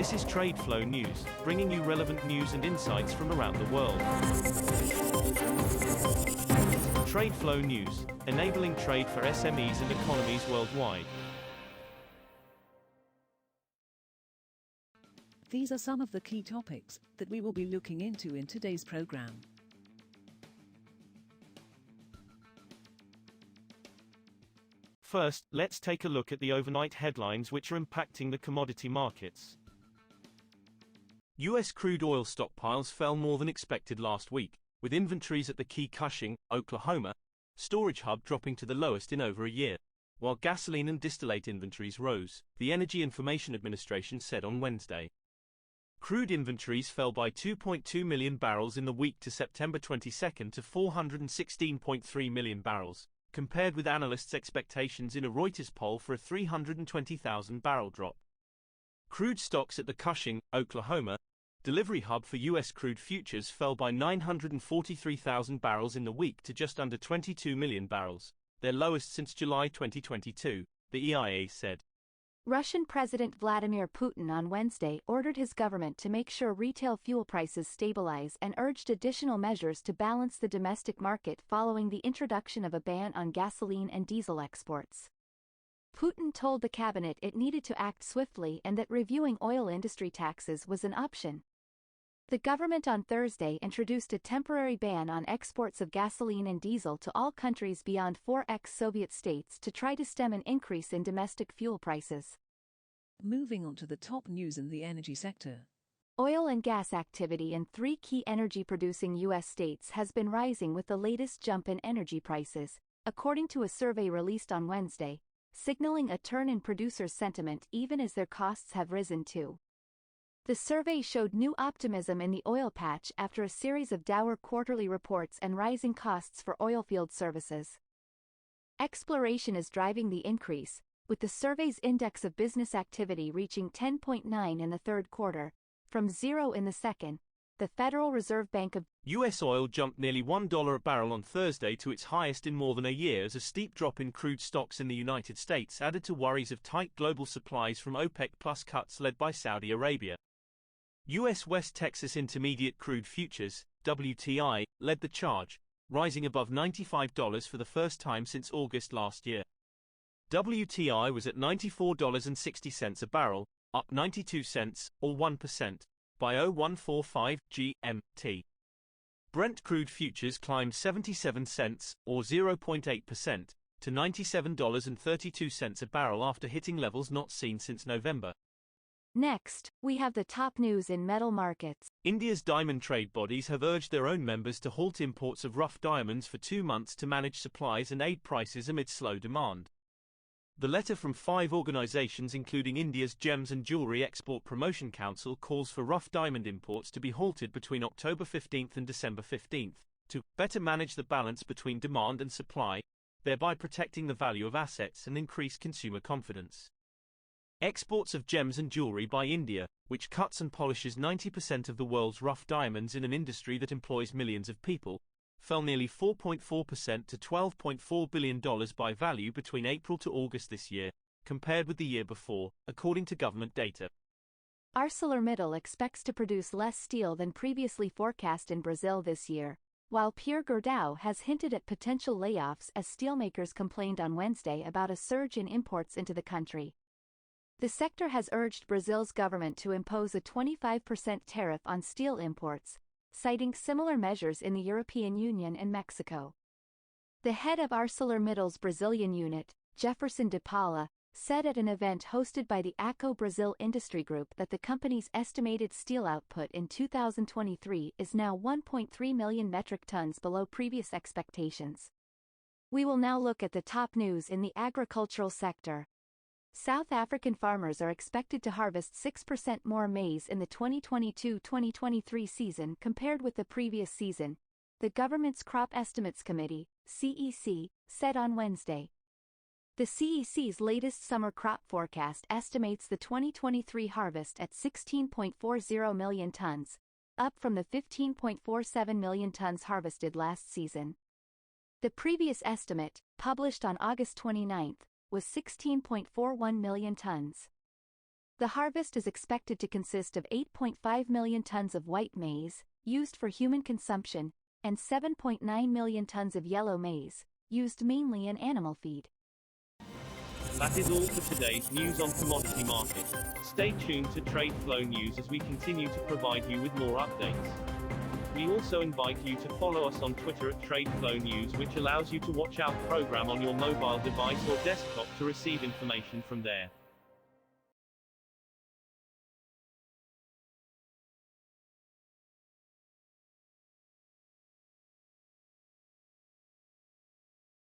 This is TradeFlow News, bringing you relevant news and insights from around the world. TradeFlow News, enabling trade for SMEs and economies worldwide. These are some of the key topics that we will be looking into in today's program. First, let's take a look at the overnight headlines which are impacting the commodity markets. U.S. crude oil stockpiles fell more than expected last week, with inventories at the key Cushing, Oklahoma, storage hub dropping to the lowest in over a year, while gasoline and distillate inventories rose, the Energy Information Administration said on Wednesday. Crude inventories fell by 2.2 million barrels in the week to September 22 to 416.3 million barrels, compared with analysts' expectations in a Reuters poll for a 320,000 barrel drop. Crude stocks at the Cushing, Oklahoma, delivery hub for U.S. crude futures fell by 943,000 barrels in the week to just under 22 million barrels, their lowest since July 2022, the EIA said. Russian President Vladimir Putin on Wednesday ordered his government to make sure retail fuel prices stabilize and urged additional measures to balance the domestic market following the introduction of a ban on gasoline and diesel exports. Putin told the cabinet it needed to act swiftly and that reviewing oil industry taxes was an option. The government on Thursday introduced a temporary ban on exports of gasoline and diesel to all countries beyond 4 ex-Soviet states to try to stem an increase in domestic fuel prices. Moving on to the top news in the energy sector. Oil and gas activity in 3 key energy-producing U.S. states has been rising with the latest jump in energy prices, according to a survey released on Wednesday, signaling a turn in producers' sentiment even as their costs have risen too. The survey showed new optimism in the oil patch after a series of dour quarterly reports and rising costs for oilfield services. Exploration is driving the increase, with the survey's index of business activity reaching 10.9 in the third quarter, from 0 in the second. The Federal Reserve Bank of U.S. oil jumped nearly $1 a barrel on Thursday to its highest in more than a year as a steep drop in crude stocks in the United States added to worries of tight global supplies from OPEC plus cuts led by Saudi Arabia. U.S. West Texas Intermediate Crude Futures, WTI, led the charge, rising above $95 for the first time since August last year. WTI was at $94.60 a barrel, up 92 cents, or 1%, by 0145 GMT. Brent crude futures climbed 77 cents, or 0.8%, to $97.32 a barrel after hitting levels not seen since November. Next, we have the top news in metal markets. India's diamond trade bodies have urged their own members to halt imports of rough diamonds for 2 months to manage supplies and aid prices amid slow demand. The letter from 5 organizations including India's Gems and Jewellery Export Promotion Council calls for rough diamond imports to be halted between October 15 and December 15, to better manage the balance between demand and supply, thereby protecting the value of assets and increase consumer confidence. Exports of gems and jewelry by India, which cuts and polishes 90% of the world's rough diamonds in an industry that employs millions of people, fell nearly 4.4% to $12.4 billion by value between April to August this year, compared with the year before, according to government data. ArcelorMittal expects to produce less steel than previously forecast in Brazil this year, while Pierre Gerdau has hinted at potential layoffs as steelmakers complained on Wednesday about a surge in imports into the country. The sector has urged Brazil's government to impose a 25% tariff on steel imports, citing similar measures in the European Union and Mexico. The head of ArcelorMittal's Brazilian unit, Jefferson de Paula, said at an event hosted by the ACO Brazil Industry Group that the company's estimated steel output in 2023 is now 1.3 million metric tons below previous expectations. We will now look at the top news in the agricultural sector. South African farmers are expected to harvest 6% more maize in the 2022-2023 season compared with the previous season, the government's Crop Estimates Committee, CEC, said on Wednesday. The CEC's latest summer crop forecast estimates the 2023 harvest at 16.40 million tons, up from the 15.47 million tons harvested last season. The previous estimate, published on August 29, was 16.41 million tons. The harvest is expected to consist of 8.5 million tons of white maize, used for human consumption, and 7.9 million tons of yellow maize, used mainly in animal feed. That is all for today's news on commodity markets. Stay tuned to TradeFlow News as we continue to provide you with more updates. We also invite you to follow us on Twitter at TradeFlow News, which allows you to watch our program on your mobile device or desktop to receive information from there.